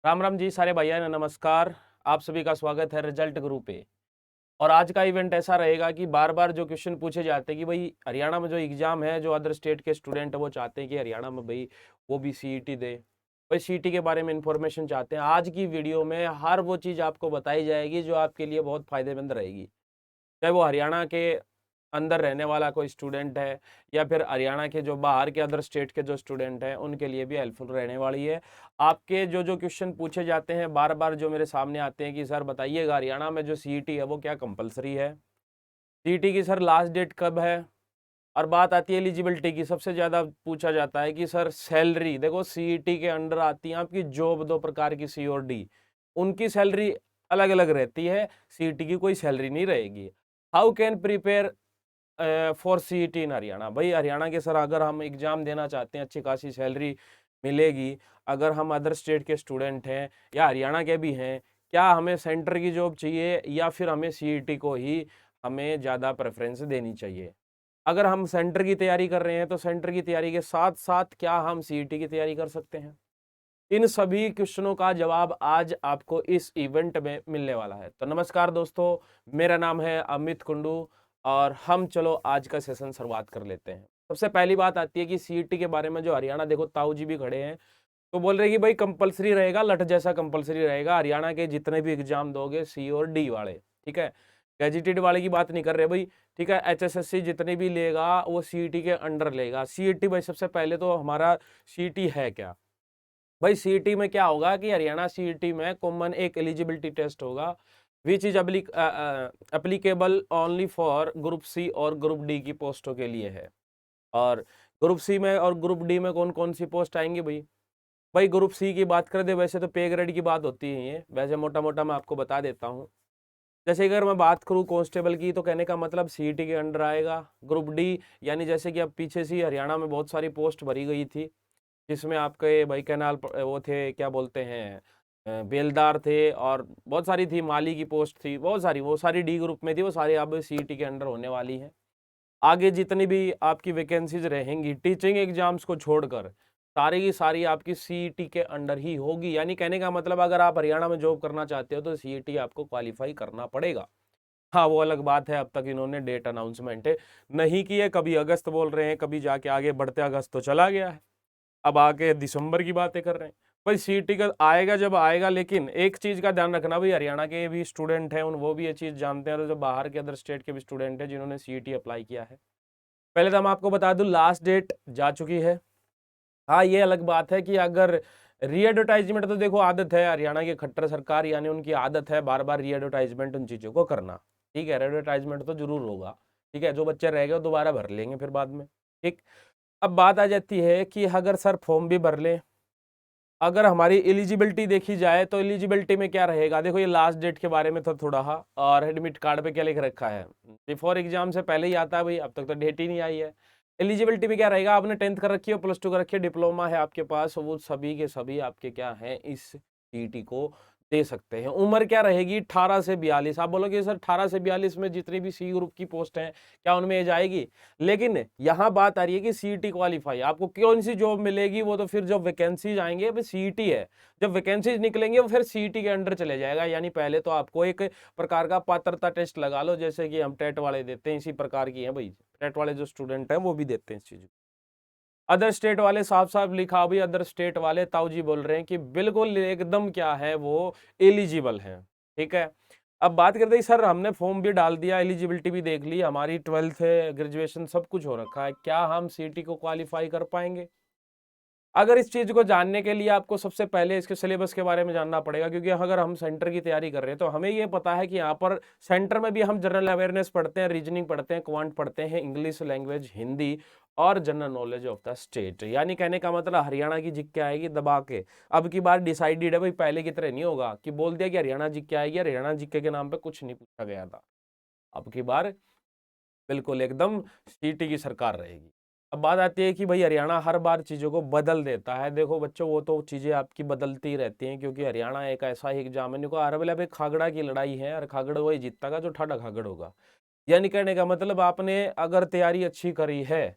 राम राम जी सारे भैया ने नमस्कार। आप सभी का स्वागत है रिजल्ट गुरु पे। और आज का इवेंट ऐसा रहेगा कि बार बार जो क्वेश्चन पूछे जाते हैं कि भाई हरियाणा में जो एग्जाम है, जो अदर स्टेट के स्टूडेंट है वो चाहते हैं कि हरियाणा में भाई वो भी सीईटी दे। भाई सीईटी के बारे में इंफॉर्मेशन चाहते हैं। आज की वीडियो में हर वो चीज़ आपको बताई जाएगी जो आपके लिए बहुत फायदेमंद रहेगी, चाहे वो हरियाणा के अंदर रहने वाला कोई स्टूडेंट है या फिर हरियाणा के जो बाहर के अदर स्टेट के जो स्टूडेंट हैं उनके लिए भी हेल्पफुल रहने वाली है। आपके जो जो क्वेश्चन पूछे जाते हैं बार बार जो मेरे सामने आते हैं कि सर बताइएगा हरियाणा में जो सीईटी है वो क्या कंपलसरी है, सीईटी की सर लास्ट डेट कब है। और बात आती है एलिजिबिलिटी की, सबसे ज़्यादा पूछा जाता है कि सर सैलरी, देखो सीईटी के अंडर आती है आपकी जॉब, दो प्रकार की सी और डी, उनकी सैलरी अलग अलग रहती है, सीईटी की कोई सैलरी नहीं रहेगी। How can prepare for CET in Haryana. भाई हरियाणा के सर अगर हम एग्जाम देना चाहते हैं, अच्छी खासी सैलरी मिलेगी। अगर हम अदर स्टेट के स्टूडेंट हैं या हरियाणा के भी हैं, क्या हमें सेंटर की जॉब चाहिए या फिर हमें सीईटी को ही हमें ज़्यादा प्रेफरेंस देनी चाहिए। अगर हम सेंटर की तैयारी कर रहे हैं तो सेंटर की तैयारी के साथ साथ क्या हम सीईटी की तैयारी कर सकते हैं। इन सभी क्वेश्चनों का जवाब आज आपको इस इवेंट में मिलने वाला है। तो नमस्कार दोस्तों, मेरा नाम है अमित कुंडू और हम चलो आज का सेशन शुरुआत कर लेते हैं। सबसे पहली बात आती है कि सीईटी के बारे में, जो हरियाणा, देखो ताऊ जी भी खड़े हैं, तो बोल रहे कि भाई कंपलसरी रहेगा, लट जैसा कंपलसरी रहेगा हरियाणा के जितने भी एग्जाम दोगे सी और डी वाले, ठीक है। गैजेटेड वाले की बात नहीं कर रहे भाई, ठीक है। एचएसएससी जितने भी लेगा वो सीईटी के अंडर लेगा। सीईटी भाई सबसे पहले तो हमारा सीईटी है क्या। भाई सीईटी में क्या होगा कि हरियाणा सीईटी में कॉमन एक एलिजिबिलिटी टेस्ट होगा which is applicable only for group C और ग्रुप डी की पोस्टों के लिए है। और ग्रुप सी में और ग्रुप डी में कौन कौन सी पोस्ट आएंगी भाई। भाई ग्रुप सी की बात कर दे, वैसे तो पे ग्रेड की बात होती है ये, वैसे मोटा मोटा मैं आपको बता देता हूँ। जैसे अगर मैं बात करूँ कांस्टेबल की, तो कहने का मतलब सीईटी के अंडर आएगा। ग्रुप डी यानी जैसे कि अब पीछे से हरियाणा में बहुत सारी पोस्ट भरी गई थी, जिसमें आपके भाई कैनाल वो थे, क्या बोलते हैं, बेलदार थे, और बहुत सारी थी, माली की पोस्ट थी, बहुत सारी, वो सारी डी ग्रुप में थी, वो सारी अब सीईटी के अंडर होने वाली है। आगे जितनी भी आपकी वैकेंसीज रहेंगी टीचिंग एग्जाम्स को छोड़कर, सारी की सारी आपकी सीईटी के अंडर ही होगी। यानी कहने का मतलब अगर आप हरियाणा में जॉब करना चाहते हो तो सीईटी आपको क्वालिफाई करना पड़ेगा। हाँ वो अलग बात है, अब तक इन्होंने डेट अनाउंसमेंट नहीं की है, कभी अगस्त बोल रहे हैं, कभी जाके आगे बढ़ते अगस्त तो चला गया है, अब आके दिसंबर की बातें कर रहे हैं। भाई सीईटी का आएगा जब आएगा, लेकिन एक चीज का ध्यान रखना, भाई हरियाणा के भी स्टूडेंट हैं उन वो भी ये चीज जानते हैं, तो जो बाहर के अदर स्टेट के भी स्टूडेंट हैं जिन्होंने सीईटी अप्लाई किया है, पहले तो मैं आपको बता दूं लास्ट डेट जा चुकी है। हाँ ये अलग बात है कि अगर री एडवर्टाइजमेंट, तो देखो आदत है हरियाणा की खट्टर सरकार, यानी उनकी आदत है बार बार री एडवर्टाइजमेंट उन चीजों को करना, ठीक है। री एडवर्टाइजमेंट तो जरूर होगा, ठीक है, जो बच्चे रह गए दोबारा भर लेंगे फिर बाद में, ठीक। अब बात आ जाती है कि अगर सर फॉर्म भी भर ले, अगर हमारी एलिजिबिलिटी देखी जाए तो एलिजिबिलिटी में क्या रहेगा। देखो ये लास्ट डेट के बारे में तो थोड़ा, हाँ, और एडमिट कार्ड पे क्या लिख रखा है, बिफोर एग्जाम से पहले ही आता है भाई, अब तक तो डेट ही नहीं आई है। एलिजिबिलिटी में क्या रहेगा, आपने 10th कर रखी है, प्लस 2 कर रखी है, डिप्लोमा है आपके पास, वो सभी के सभी आपके क्या हैं, इस सीईटी को दे सकते हैं। उम्र क्या रहेगी, 18 से 42। आप बोलोगे सर 18 से 42 में जितनी भी सी ग्रुप की पोस्ट हैं क्या उनमें एज आएगी। लेकिन यहाँ बात आ रही है कि सीईटी क्वालिफाई, आपको कौन सी जॉब मिलेगी वो तो फिर जब वैकेंसीज आएंगे, अभी सीईटी है, जब वैकेंसीज निकलेंगे वो फिर सीईटी के अंडर चले जाएगा। यानी पहले तो आपको एक प्रकार का पात्रता टेस्ट लगा लो, जैसे कि हम टेट वाले देते हैं, इसी प्रकार की है भाई, टेट वाले जो स्टूडेंट हैं वो भी देते हैं इस चीज। अदर स्टेट वाले साफ साफ लिखा भी, अदर स्टेट वाले ताऊ जी बोल रहे हैं कि बिल्कुल एकदम क्या है वो एलिजिबल है, ठीक है। अब बात करते हैं सर हमने फॉर्म भी डाल दिया, एलिजिबिलिटी भी देख ली, हमारी 12th है, ग्रेजुएशन सब कुछ हो रखा है, क्या हम सीईटी को क्वालिफाई कर पाएंगे। अगर इस चीज को जानने के लिए आपको सबसे पहले इसके सिलेबस के बारे में जानना पड़ेगा, क्योंकि अगर हम सेंटर की तैयारी कर रहे हैं तो हमें ये पता है कि यहाँ पर सेंटर में भी हम जनरल अवेयरनेस पढ़ते हैं, रीजनिंग पढ़ते हैं, क्वांट पढ़ते हैं, इंग्लिश लैंग्वेज, हिंदी और general knowledge of the state. यानी कहने का मतलब हरियाणा की जीके आएगी दबा के। अब की बार डिसाइडेड है भाई, पहले की तरह नहीं होगा कि बोल दिया कि हरियाणा जीके आएगी, हरियाणा जीके के नाम पे कुछ नहीं पूछा गया था। अब की बार बिल्कुल एकदम सीटी की सरकार रहेगी। अब बात आती है कि भाई हरियाणा हर बार चीज़ों को बदल देता है। देखो बच्चों वो तो चीज़ें आपकी बदलती ही रहती हैं, क्योंकि हरियाणा एक ऐसा ही एग्जाम है, हर वाला एक खागड़ा की लड़ाई है, और खागड़ वही जीतता जो ठाडा खागड़ होगा। यानी कहने का मतलब आपने अगर तैयारी अच्छी करी है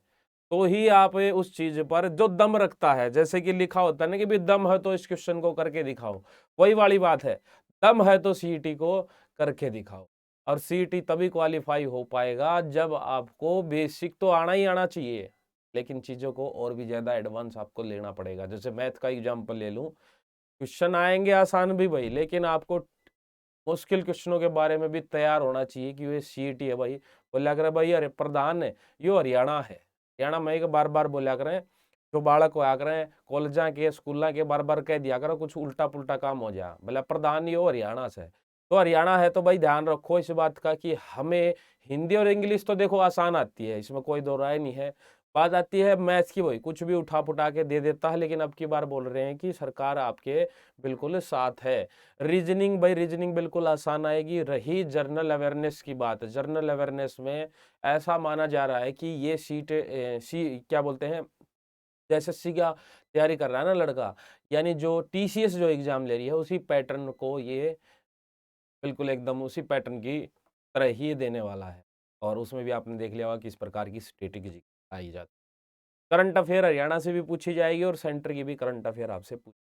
तो ही आप उस चीज पर जो दम रखता है, जैसे कि लिखा होता है ना कि भी दम है तो इस क्वेश्चन को करके दिखाओ, वही वाली बात है। दम है तो सीईटी को करके दिखाओ। और सीईटी तभी क्वालिफाई हो पाएगा जब आपको बेसिक तो आना ही आना चाहिए, लेकिन चीजों को और भी ज्यादा एडवांस आपको लेना पड़ेगा। जैसे मैथ का एग्जांपल ले लूं, क्वेश्चन आएंगे आसान भी भाई, लेकिन आपको मुश्किल क्वेश्चनों के बारे में भी तैयार होना चाहिए कि ये सीईटी है भाई। बोलिया करे भाई अरे प्रधान है यो हरियाणा है, हरियाणा में एक बार बार बोलिया करें, जो बालक होया करें कॉलेजा के स्कूलों के बार बार कह दिया करो कुछ उल्टा पुल्टा काम हो जाए, बोला प्रधान यो हरियाणा से। तो हरियाणा है तो भाई ध्यान रखो इस बात का कि हमें हिंदी और इंग्लिश तो देखो आसान आती है, इसमें कोई दो राय नहीं है। बात आती है मैथ्स की, भाई कुछ भी उठा पुठा के दे देता है, लेकिन अब की बार बोल रहे हैं कि सरकार आपके बिल्कुल साथ है। रीजनिंग भाई रीजनिंग बिल्कुल आसान आएगी। रही जनरल अवेयरनेस की बात, जनरल अवेयरनेस में ऐसा माना जा रहा है कि ये सी क्या बोलते हैं, एसएससी का तैयारी कर रहा है ना लड़का, यानी जो टीसीएस जो एग्जाम ले रही है उसी पैटर्न को ये बिल्कुल एकदम उसी पैटर्न की तरह ही देने वाला है। और उसमें भी आपने देख लिया होगा किस प्रकार की स्ट्रेटेजी आई जाती है। करंट अफेयर हरियाणा से भी पूछी जाएगी और सेंटर की भी करंट अफेयर आपसे पूछी।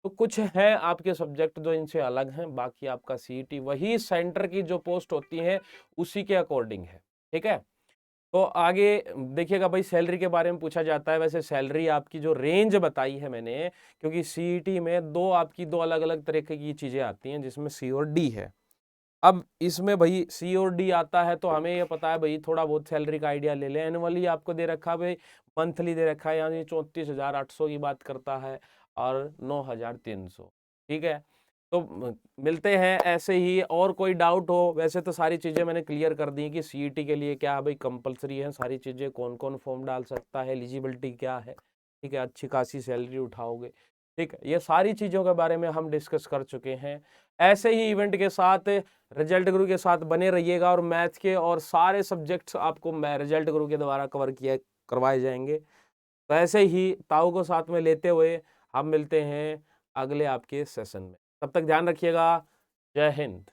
तो कुछ है आपके सब्जेक्ट जो इनसे अलग हैं, बाकी आपका सीईटी वही सेंटर की जो पोस्ट होती है उसी के अकॉर्डिंग है। ठीक है, तो आगे देखिएगा भाई सैलरी के बारे में पूछा जाता है। वैसे सैलरी आपकी जो रेंज बताई है मैंने, क्योंकि सीईटी में दो अलग अलग तरह की चीजें आती हैं जिसमें सी और डी है। अब इसमें भाई सी और डी आता है तो हमें ये पता है भाई, थोड़ा बहुत सैलरी का आइडिया ले लें। एनुअली आपको दे रखा है भाई, मंथली दे रखा है, यानी 34,800 की बात करता है और 9,300। ठीक है, तो मिलते हैं ऐसे ही। और कोई डाउट हो, वैसे तो सारी चीज़ें मैंने क्लियर कर दी कि सीईटी के लिए क्या है भाई, कंपलसरी है सारी चीज़ें, कौन कौन फॉर्म डाल सकता है, एलिजिबिलिटी क्या है। ठीक है, अच्छी खासी सैलरी उठाओगे। ठीक है, ये सारी चीज़ों के बारे में हम डिस्कस कर चुके हैं। ऐसे ही इवेंट के साथ रिजल्ट गुरु के साथ बने रहिएगा, और मैथ के और सारे सब्जेक्ट्स आपको रिजल्ट गुरु के द्वारा कवर किया करवाए जाएंगे। तो ऐसे ही ताऊ को साथ में लेते हुए हम मिलते हैं अगले आपके सेशन में। तब तक ध्यान रखिएगा। जय हिंद।